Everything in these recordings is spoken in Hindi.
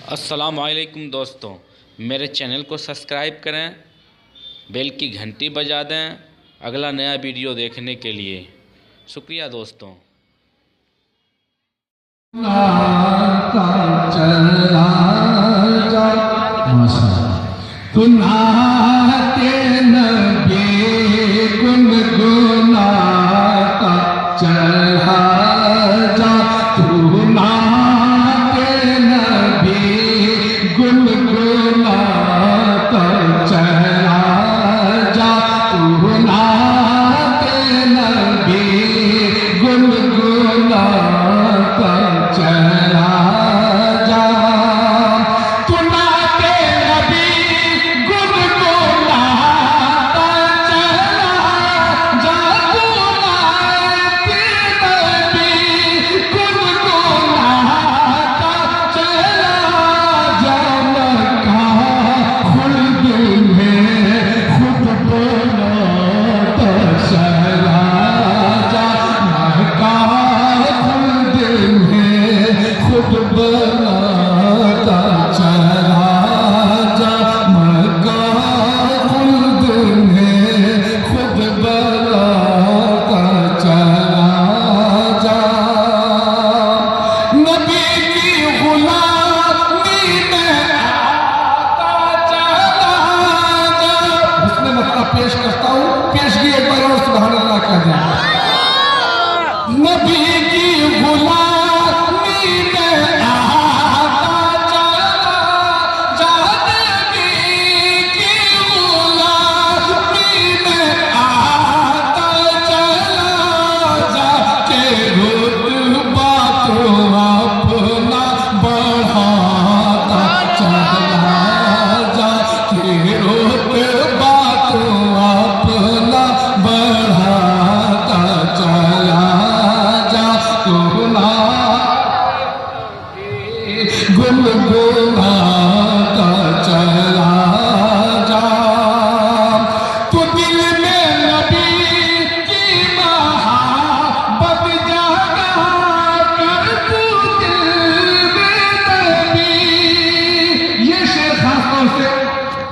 अस्सलाम वालेकुम दोस्तों, मेरे चैनल को सब्सक्राइब करें, बेल की घंटी बजा दें अगला नया वीडियो देखने के लिए। शुक्रिया दोस्तों।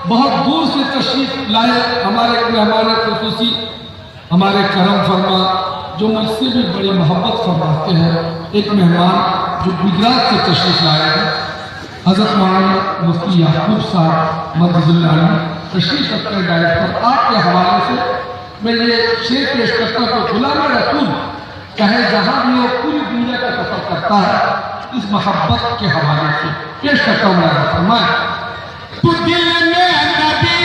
बहुत दूर से तशरीफ लाए हमारे मेहमान खुसूसी, हमारे करम फरमा, जो मुझसे भी बड़ी मोहब्बत फरमाते हैं। एक मेहमान जो गुजरात से तशरीफ लाए हैं, हज़रत मौलाना मुफ्ती याकूब साहब मददुल्लाह तशरीफ रखते हैं डायरेक्ट पर। आपके हवाले से मैं ये शेर पेश करता हूँ कि गुलाम रसूल चाहे जहाँ भी हो पूरी दुनिया का सफर करता है इस मोहब्बत के हवाले से पेश करता हूँ। मेरा फरमाए तो दिल में नबी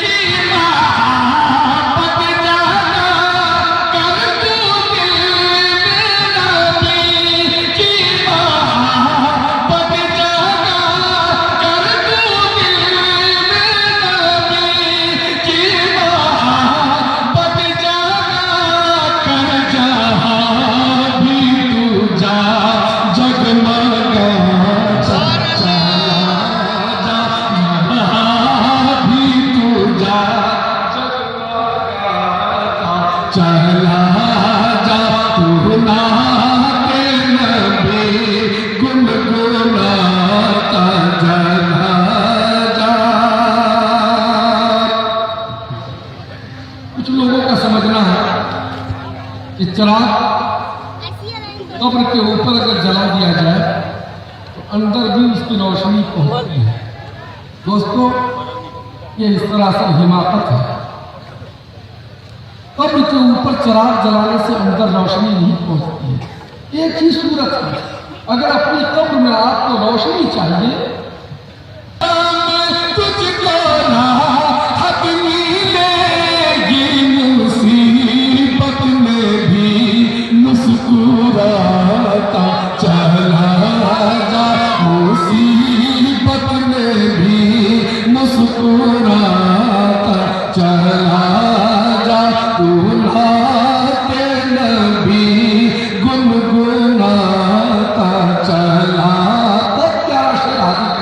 की मोहब्बत जाना कर, तू दिल में नबी की मोहब्बत जाना कर, तू दिल में नबी की मोहब्बत जाना कर, जहाँ भी तू जा जगमगा चला जा तू नाते नबी गुनगुनाता चला जा। कुछ लोगों का समझना है कि चिराग कब्र के ऊपर अगर जला दिया जाए तो अंदर भी उसकी रोशनी पहुंचती है। दोस्तों, ये इस तरह से हिमाकत है। कब्र के ऊपर चिराग जलाने से अंदर रोशनी नहीं पहुंचती है। एक ही सूरत है, अगर अपनी कब्र में आपको रोशनी चाहिए, तुझको राहत मिलेगी, मुसीबत में भी मुस्कुराता चला जा, मुसीबत में भी मुस्कुराता चला जा, नाते नबी गुनगुनाता चला। बहुत प्यारा शेर हाजिर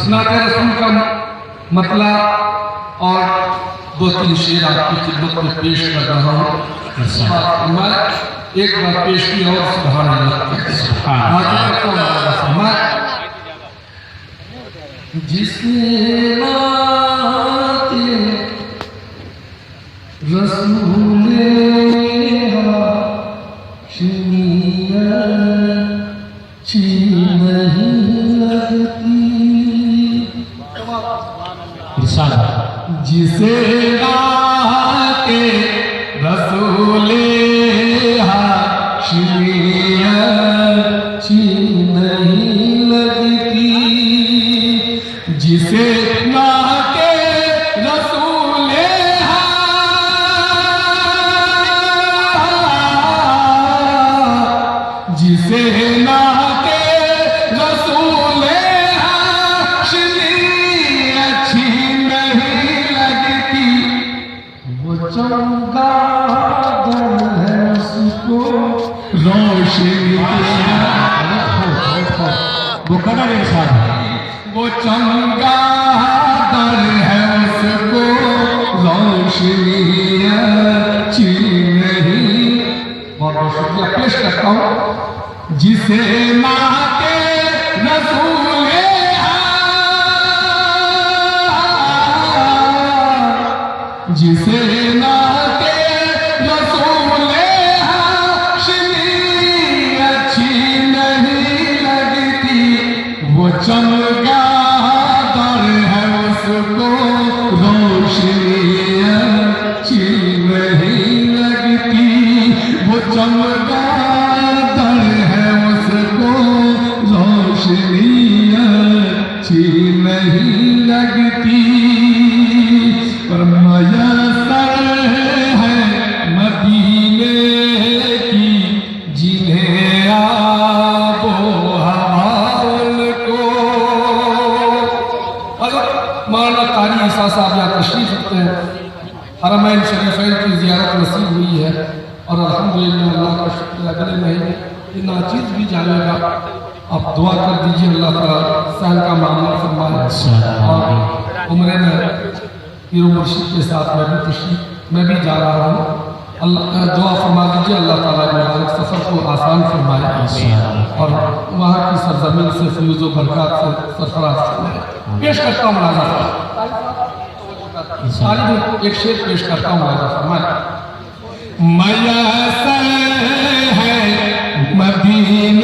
नाते रसूल का मतलब और 2-3 शेर आपकी खिदमत में पेश कर रहा हूँ। मैं एक बार पेश की और सुभान अल्लाह जिसने नाते रसूल जिसे के रसूल हाशिमिया अच्छी नहीं लगती, जिसे के रसूल जिसे के रसूल हाशिमिया अच्छी नहीं लगती, वो चमगादड़ है उसको रोशनी वो कदर इंसान वो चमगादड़ है उसको रोशनी अच्छी नहीं। बहुत बहुत शुक्रिया पेश करता हूँ। जिसे माँ के रसूल जिसे नाते रसूल हाशिमी अच्छी नहीं लगती, वो चमगादड़ है उसको रोशनी अच्छी नहीं लगती, वो चमगादड़ है उसको रोशनी अच्छी नहीं लगती। पर मयसर है मदीने की जिन्हें आबो हवा उनको। हज़रत मौलाना कारी ईसा साहब यहाँ तशरीफ रखते हैं। हरमैन शरीफैन की ज़ियारत नसीब हुई है और अल्हम्दुलिल्लाह अल्लाह का शुक्र अगले महीने ये नाचीज़ भी जाएगा। आप दुआ कर दीजिए अल्लाह ताला सहल का मामला फरमाए और उम्रे में पीर मुर्शिद के साथ मैं भी जा रहा हूँ। अल्लाह दुआ फरमा दीजिए अल्लाह ताला मुबारक सफ़र को आसान फरमाए और वहाँ की सरजमीन से फ्यूज़ व बरक़ात से सरफराज फरमाए। पेश करता हूँ मुलाज़ा साहब, एक शेर पेश करता हूँ मुलाज़ा फरमाए। मयसर है मदीने